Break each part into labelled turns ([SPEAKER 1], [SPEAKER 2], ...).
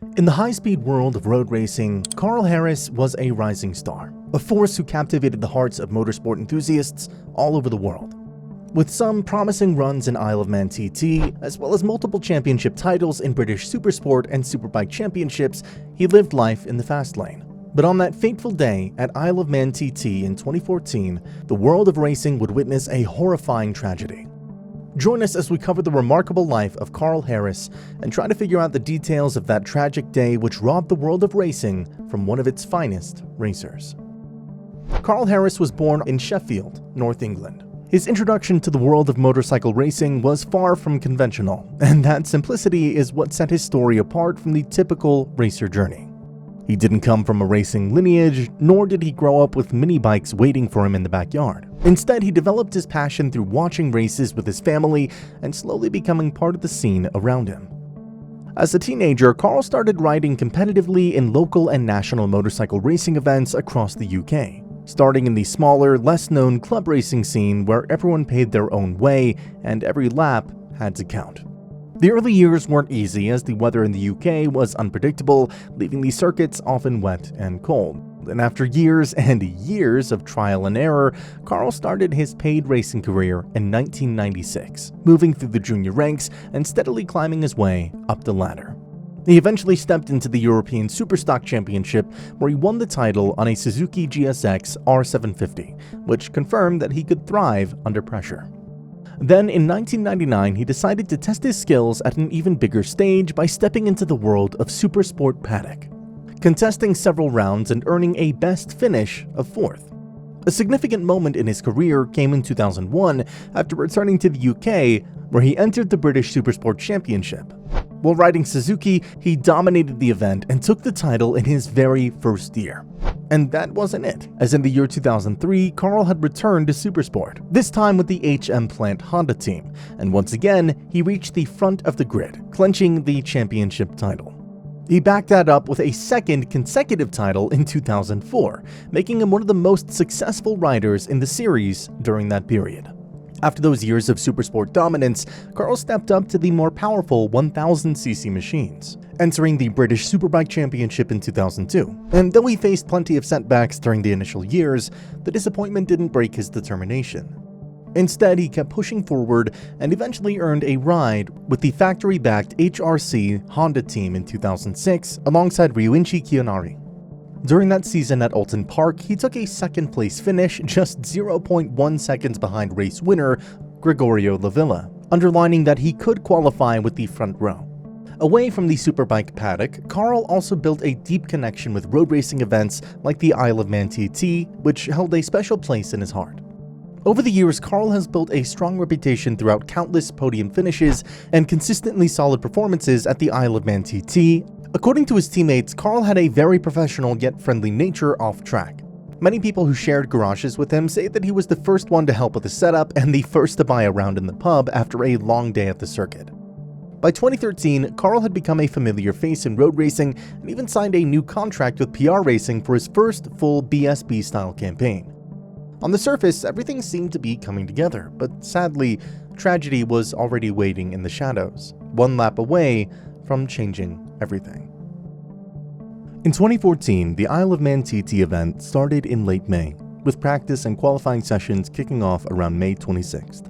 [SPEAKER 1] In the high-speed world of road racing, Karl Harris was a rising star, a force who captivated the hearts of motorsport enthusiasts all over the world. With some promising runs in Isle of Man TT, as well as multiple championship titles in British Supersport and Superbike championships, he lived life in the fast lane. But on that fateful day at Isle of Man TT in 2014, the world of racing would witness a horrifying tragedy. Join us as we cover the remarkable life of Karl Harris and try to figure out the details of that tragic day which robbed the world of racing from one of its finest racers. Karl Harris was born in Sheffield, North England. His introduction to the world of motorcycle racing was far from conventional, and that simplicity is what set his story apart from the typical racer journey. He didn't come from a racing lineage, nor did he grow up with mini bikes waiting for him in the backyard. Instead, he developed his passion through watching races with his family and slowly becoming part of the scene around him. As a teenager, Karl started riding competitively in local and national motorcycle racing events across the UK, starting in the smaller, less-known club racing scene where everyone paid their own way and every lap had to count. The early years weren't easy as the weather in the UK was unpredictable, leaving the circuits often wet and cold. And after years and years of trial and error, Karl started his paid racing career in 1996, moving through the junior ranks and steadily climbing his way up the ladder. He eventually stepped into the European Superstock Championship, where he won the title on a Suzuki GSX R750, which confirmed that he could thrive under pressure. Then, in 1999, he decided to test his skills at an even bigger stage by stepping into the world of Supersport paddock, contesting several rounds and earning a best finish of 4th. A significant moment in his career came in 2001 after returning to the UK, where he entered the British Supersport Championship. While riding Suzuki, he dominated the event and took the title in his very first year. And that wasn't it, as in the year 2003, Karl had returned to Supersport, this time with the HM Plant Honda team, and once again, he reached the front of the grid, clinching the championship title. He backed that up with a second consecutive title in 2004, making him one of the most successful riders in the series during that period. After those years of Supersport dominance, Karl stepped up to the more powerful 1000cc machines, entering the British Superbike Championship in 2002. And though he faced plenty of setbacks during the initial years, the disappointment didn't break his determination. Instead, he kept pushing forward and eventually earned a ride with the factory-backed HRC Honda team in 2006 alongside Ryuichi Kiyonari. During that season at Alton Park, he took a second-place finish, just 0.1 seconds behind race winner Gregorio Lavilla, underlining that he could qualify with the front row. Away from the Superbike paddock, Karl also built a deep connection with road racing events like the Isle of Man TT, which held a special place in his heart. Over the years, Karl has built a strong reputation throughout countless podium finishes and consistently solid performances at the Isle of Man TT. According to his teammates, Karl had a very professional yet friendly nature off track. Many people who shared garages with him say that he was the first one to help with the setup and the first to buy a round in the pub after a long day at the circuit. By 2013, Karl had become a familiar face in road racing and even signed a new contract with PR Racing for his first full BSB-style campaign. On the surface, everything seemed to be coming together, but sadly, tragedy was already waiting in the shadows, one lap away from changing everything. In 2014, the Isle of Man TT event started in late May, with practice and qualifying sessions kicking off around May 26th.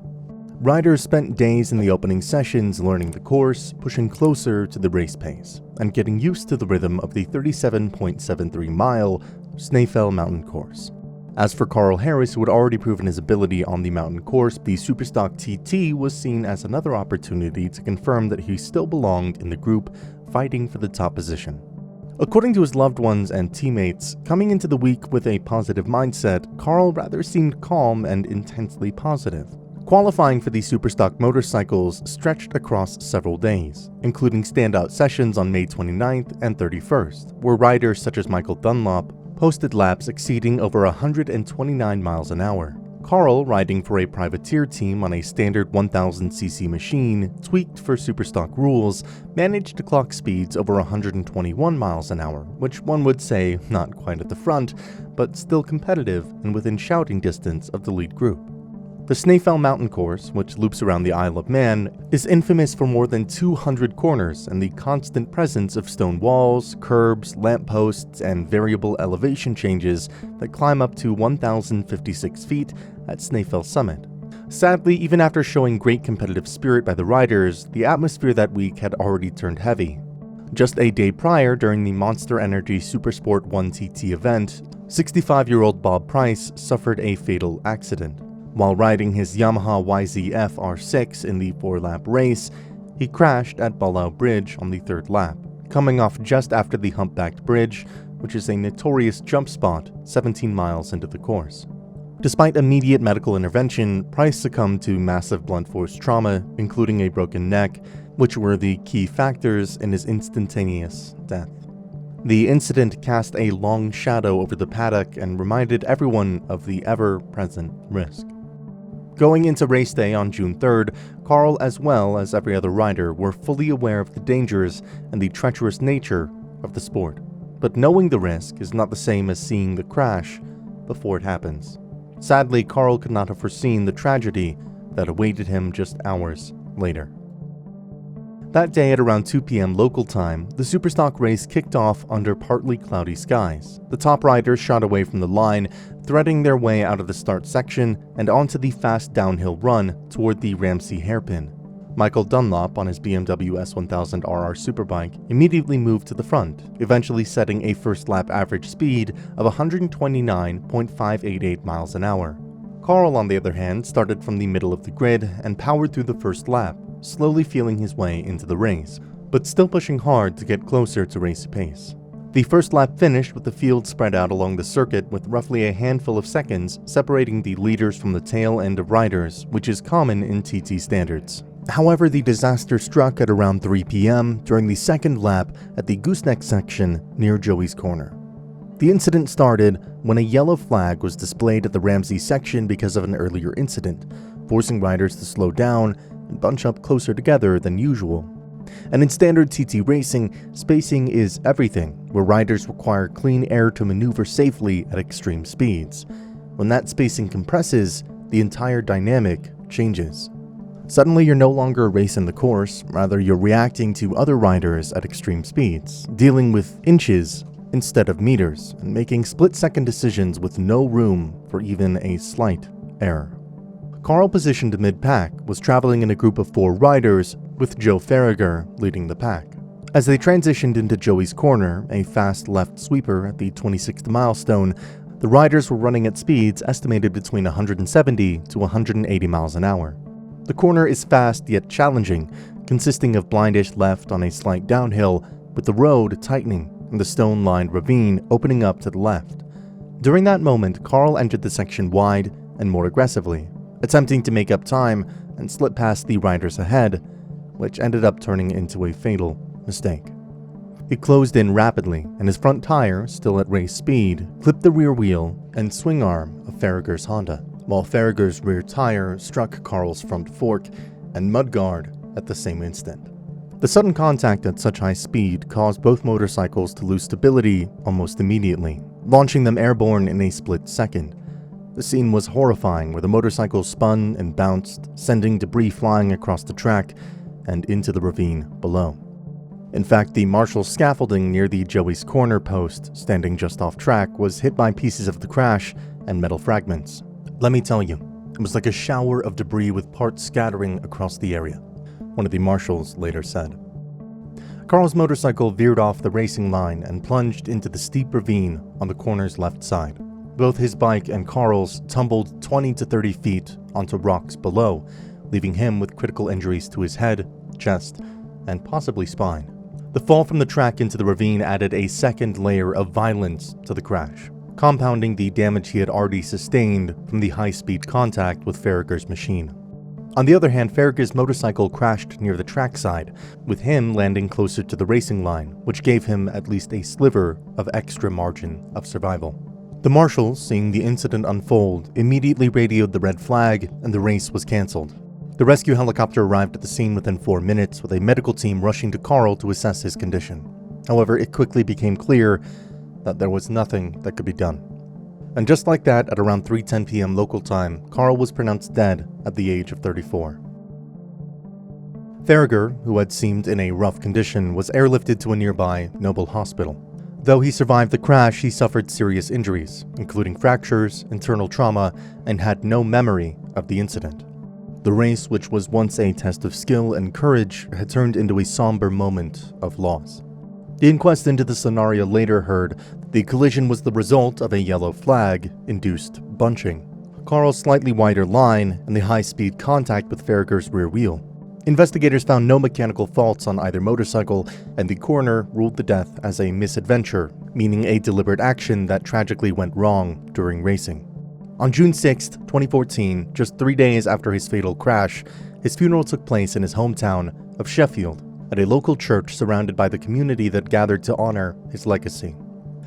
[SPEAKER 1] Riders spent days in the opening sessions learning the course, pushing closer to the race pace, and getting used to the rhythm of the 37.73-mile Snaefell mountain course. As for Karl Harris, who had already proven his ability on the mountain course, the Superstock TT was seen as another opportunity to confirm that he still belonged in the group fighting for the top position. According to his loved ones and teammates, coming into the week with a positive mindset, Karl rather seemed calm and intensely positive. Qualifying for the Superstock motorcycles stretched across several days, including standout sessions on May 29th and 31st, where riders such as Michael Dunlop posted laps exceeding over 129 miles an hour. Karl, riding for a privateer team on a standard 1000cc machine tweaked for Superstock rules, managed to clock speeds over 121 miles an hour, which one would say not quite at the front, but still competitive and within shouting distance of the lead group. The Snaefell Mountain Course, which loops around the Isle of Man, is infamous for more than 200 corners and the constant presence of stone walls, curbs, lampposts, and variable elevation changes that climb up to 1,056 feet at Snaefell Summit. Sadly, even after showing great competitive spirit by the riders, the atmosphere that week had already turned heavy. Just a day prior, during the Monster Energy Supersport 1TT event, 65-year-old Bob Price suffered a fatal accident. While riding his Yamaha YZF R6 in the 4-lap race, he crashed at Ballau Bridge on the 3rd lap, coming off just after the Humpbacked Bridge, which is a notorious jump spot 17 miles into the course. Despite immediate medical intervention, Price succumbed to massive blunt force trauma, including a broken neck, which were the key factors in his instantaneous death. The incident cast a long shadow over the paddock and reminded everyone of the ever-present risk. Going into race day on June 3rd, Karl, as well as every other rider, were fully aware of the dangers and the treacherous nature of the sport. But knowing the risk is not the same as seeing the crash before it happens. Sadly, Karl could not have foreseen the tragedy that awaited him just hours later. That day at around 2 p.m. local time, the Superstock race kicked off under partly cloudy skies. The top riders shot away from the line, threading their way out of the start section and onto the fast downhill run toward the Ramsey hairpin. Michael Dunlop on his BMW S1000RR Superbike immediately moved to the front, eventually setting a first lap average speed of 129.588 miles an hour. Karl, on the other hand, started from the middle of the grid and powered through the first lap, slowly feeling his way into the race, but still pushing hard to get closer to race pace. The first lap finished with the field spread out along the circuit with roughly a handful of seconds separating the leaders from the tail end of riders, which is common in TT standards. However, the disaster struck at around 3 p.m. during the second lap at the gooseneck section near Joey's Corner. The incident started when a yellow flag was displayed at the Ramsey section because of an earlier incident, forcing riders to slow down and bunch up closer together than usual. And in standard TT racing, spacing is everything, where riders require clean air to maneuver safely at extreme speeds. When that spacing compresses, the entire dynamic changes. Suddenly, you're no longer racing the course, rather you're reacting to other riders at extreme speeds, dealing with inches instead of meters, and making split-second decisions with no room for even a slight error. Karl, positioned mid-pack, was traveling in a group of 4 riders, with Joe Farragher leading the pack. As they transitioned into Joey's Corner, a fast left sweeper at the 26th milestone, the riders were running at speeds estimated between 170 to 180 miles an hour. The corner is fast yet challenging, consisting of blindish left on a slight downhill, with the road tightening and the stone-lined ravine opening up to the left. During that moment, Karl entered the section wide and more aggressively, attempting to make up time and slip past the riders ahead, which ended up turning into a fatal mistake. He closed in rapidly, and his front tire, still at race speed, clipped the rear wheel and swing arm of Farragher's Honda, while Farragher's rear tire struck Karl's front fork and mudguard at the same instant. The sudden contact at such high speed caused both motorcycles to lose stability almost immediately, launching them airborne in a split second. The scene was horrifying, where the motorcycles spun and bounced, sending debris flying across the track and into the ravine below. In fact, the Marshall scaffolding near the Joey's Corner post, standing just off track, was hit by pieces of the crash and metal fragments. Let me tell you, it was like a shower of debris with parts scattering across the area, one of the marshals later said. Karl's motorcycle veered off the racing line and plunged into the steep ravine on the corner's left side. Both his bike and Karl's tumbled 20 to 30 feet onto rocks below, leaving him with critical injuries to his head, chest, and possibly spine. The fall from the track into the ravine added a second layer of violence to the crash, compounding the damage he had already sustained from the high-speed contact with Farragher's machine. On the other hand, Farragher's motorcycle crashed near the trackside, with him landing closer to the racing line, which gave him at least a sliver of extra margin of survival. The marshals, seeing the incident unfold, immediately radioed the red flag, and the race was cancelled. The rescue helicopter arrived at the scene within 4 minutes, with a medical team rushing to Karl to assess his condition. However, it quickly became clear that there was nothing that could be done. And just like that, at around 3:10 p.m. local time, Karl was pronounced dead at the age of 34. Farragher, who had seemed in a rough condition, was airlifted to a nearby Noble hospital. Though he survived the crash, he suffered serious injuries, including fractures, internal trauma, and had no memory of the incident. The race, which was once a test of skill and courage, had turned into a somber moment of loss. The inquest into the scenario later heard that the collision was the result of a yellow flag-induced bunching, Karl's slightly wider line, and the high-speed contact with Farragher's rear wheel. Investigators found no mechanical faults on either motorcycle, and the coroner ruled the death as a misadventure, meaning a deliberate action that tragically went wrong during racing. On June 6, 2014, just 3 days after his fatal crash, his funeral took place in his hometown of Sheffield, at a local church surrounded by the community that gathered to honor his legacy.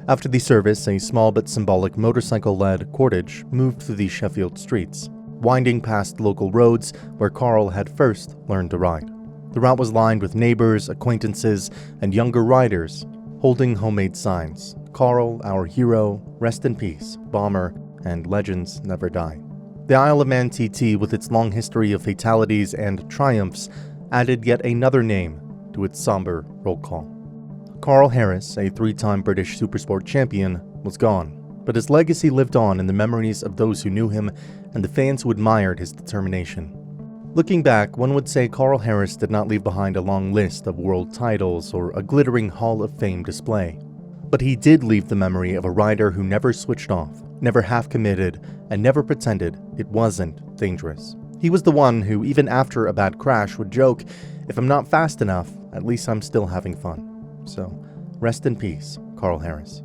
[SPEAKER 1] After the service, a small but symbolic motorcycle-led cortege moved through the Sheffield streets, winding past local roads where Karl had first learned to ride. The route was lined with neighbors, acquaintances, and younger riders holding homemade signs: "Karl, our hero, rest in peace, Bomber, and legends never die." The Isle of Man TT, with its long history of fatalities and triumphs, added yet another name to its somber roll call. Karl Harris, a 3-time British Supersport champion, was gone, but his legacy lived on in the memories of those who knew him and the fans who admired his determination. Looking back, one would say Karl Harris did not leave behind a long list of world titles or a glittering Hall of Fame display. But he did leave the memory of a rider who never switched off, never half-committed, and never pretended it wasn't dangerous. He was the one who, even after a bad crash, would joke, "If I'm not fast enough, at least I'm still having fun." So, rest in peace, Karl Harris.